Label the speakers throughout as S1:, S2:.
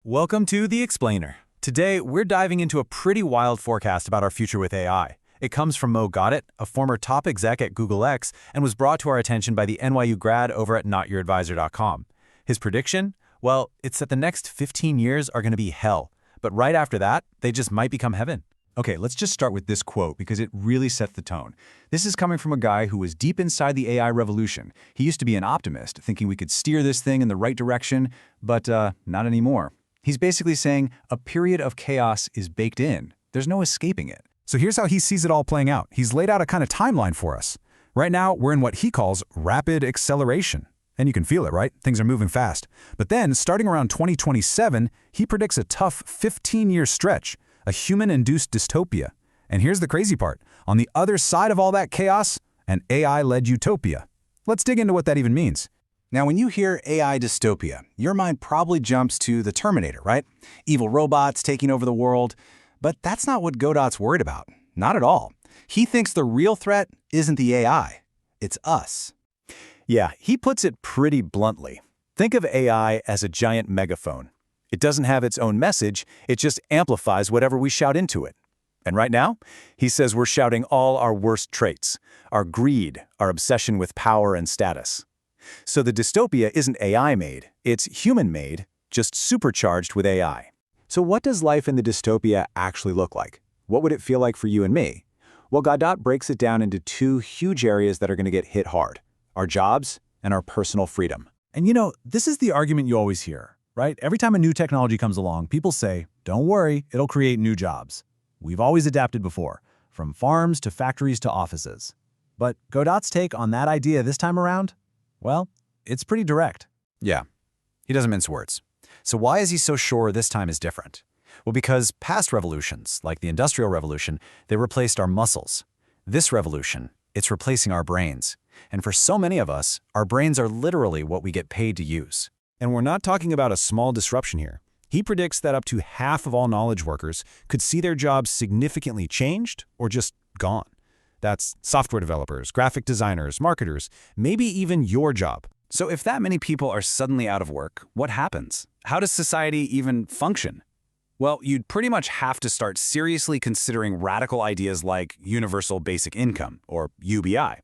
S1: Welcome to The Explainer. Today, we're diving into a pretty wild forecast about our future with AI. It comes from Gawdat, a former top exec at Google X, and was brought to our attention by the NYU grad over at notyouradvisor.com. His prediction? Well, it's that the next 15 years are going to be hell, but right after that, they just might become heaven.
S2: Okay, let's just start with this quote because it really sets the tone. This is coming from a guy who was deep inside the AI revolution. He used to be an optimist, thinking we could steer this thing in the right direction, but not anymore. He's basically saying a period of chaos is baked in. There's no escaping it.
S3: So here's how he sees it all playing out. He's laid out a kind of timeline for us. Right now, we're in what he calls rapid acceleration. And you can feel it, right? Things are moving fast. But then, starting around 2027, he predicts a tough 15-year stretch, a human-induced dystopia. And here's the crazy part. On the other side of all that chaos, an AI-led utopia. Let's dig into what that even means.
S2: Now, when you hear AI dystopia, your mind probably jumps to the Terminator, right? Evil robots taking over the world. But that's not what Gawdat's worried about. Not at all. He thinks the real threat isn't the AI. It's us.
S1: Yeah, he puts it pretty bluntly. Think of AI as a giant megaphone. It doesn't have its own message, it just amplifies whatever we shout into it. And right now, he says we're shouting all our worst traits, our greed, our obsession with power and status. So the dystopia isn't AI-made, it's human-made, just supercharged with AI. So what does life in the dystopia actually look like? What would it feel like for you and me? Well, Gawdat breaks it down into two huge areas that are going to get hit hard: our jobs and our personal freedom.
S3: And you know, this is the argument you always hear, right? Every time a new technology comes along, people say, don't worry, it'll create new jobs. We've always adapted before, from farms to factories to offices. But Gawdat's take on that idea this time around? Well, it's pretty direct.
S1: Yeah, he doesn't mince words. So why is he so sure this time is different? Well, because past revolutions, like the Industrial Revolution, they replaced our muscles. This revolution, it's replacing our brains. And for so many of us, our brains are literally what we get paid to use.
S3: And we're not talking about a small disruption here. He predicts that up to half of all knowledge workers could see their jobs significantly changed or just gone. That's software developers, graphic designers, marketers, maybe even your job.
S1: So if that many people are suddenly out of work, what happens? How does society even function? Well, you'd pretty much have to start seriously considering radical ideas like universal basic income, or UBI.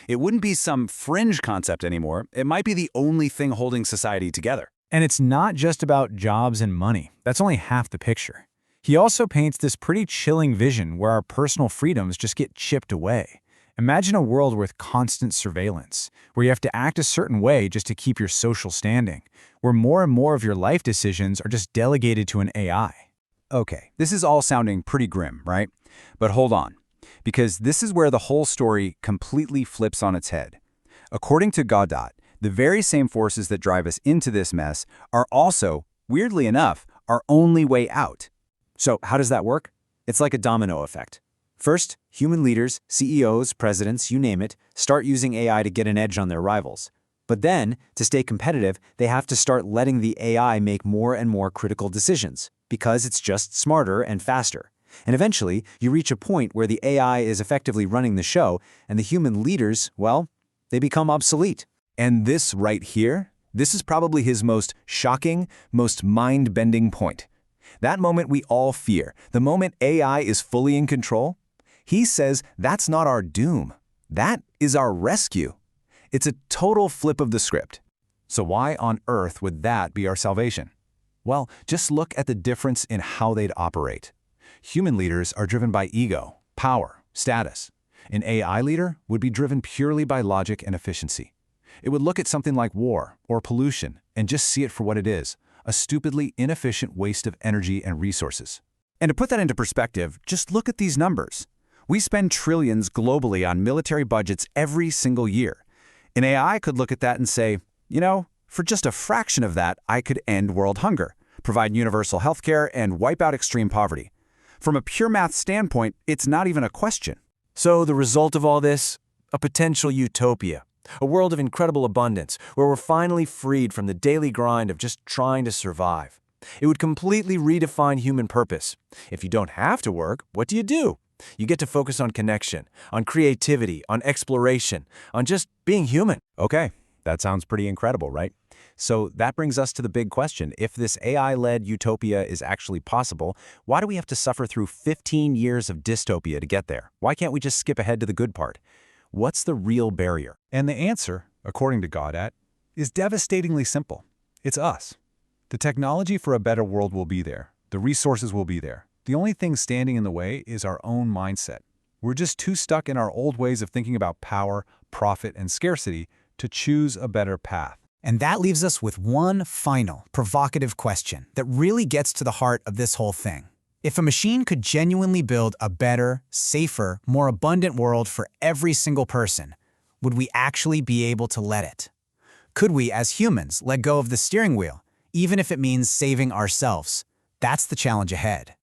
S1: It wouldn't be some fringe concept anymore. It might be the only thing holding society together.
S3: And it's not just about jobs and money. That's only half the picture. He also paints this pretty chilling vision where our personal freedoms just get chipped away. Imagine a world with constant surveillance, where you have to act a certain way just to keep your social standing, where more and more of your life decisions are just delegated to an AI.
S2: Okay, this is all sounding pretty grim, right? But hold on, because this is where the whole story completely flips on its head. According to Gawdat, the very same forces that drive us into this mess are also, weirdly enough, our only way out. So how does that work? It's like a domino effect. First, human leaders, CEOs, presidents, you name it, start using AI to get an edge on their rivals. But then, to stay competitive, they have to start letting the AI make more and more critical decisions, because it's just smarter and faster. And eventually, you reach a point where the AI is effectively running the show, and the human leaders, well, they become obsolete.
S1: And this right here, this is probably his most shocking, most mind-bending point. That moment we all fear, the moment AI is fully in control, he says that's not our doom. That is our rescue. It's a total flip of the script. So why on earth would that be our salvation? Well, just look at the difference in how they'd operate. Human leaders are driven by ego, power, status. An AI leader would be driven purely by logic and efficiency. It would look at something like war or pollution and just see it for what it is, a stupidly inefficient waste of energy and resources. And to put that into perspective, just look at these numbers. We spend trillions globally on military budgets every single year. An AI could look at that and say, you know, for just a fraction of that, I could end world hunger, provide universal healthcare, and wipe out extreme poverty. From a pure math standpoint, it's not even a question. So the result of all this? A potential utopia. A world of incredible abundance, where we're finally freed from the daily grind of just trying to survive. It would completely redefine human purpose. If you don't have to work, what do? You get to focus on connection, on creativity, on exploration, on just being human.
S2: Okay, That sounds pretty incredible, right? So that brings us to the big question. If this AI-led utopia is actually possible, why do we have to suffer through 15 years of dystopia to get there? Why can't we just skip ahead to the good part? What's the real barrier?
S3: And the answer, according to Gawdat, is devastatingly simple. It's us. The technology for a better world will be there. The resources will be there. The only thing standing in the way is our own mindset. We're just too stuck in our old ways of thinking about power, profit, and scarcity to choose a better path.
S4: And that leaves us with one final, provocative question that really gets to the heart of this whole thing. If a machine could genuinely build a better, safer, more abundant world for every single person, would we actually be able to let it? Could we, as humans, let go of the steering wheel, even if it means saving ourselves? That's the challenge ahead.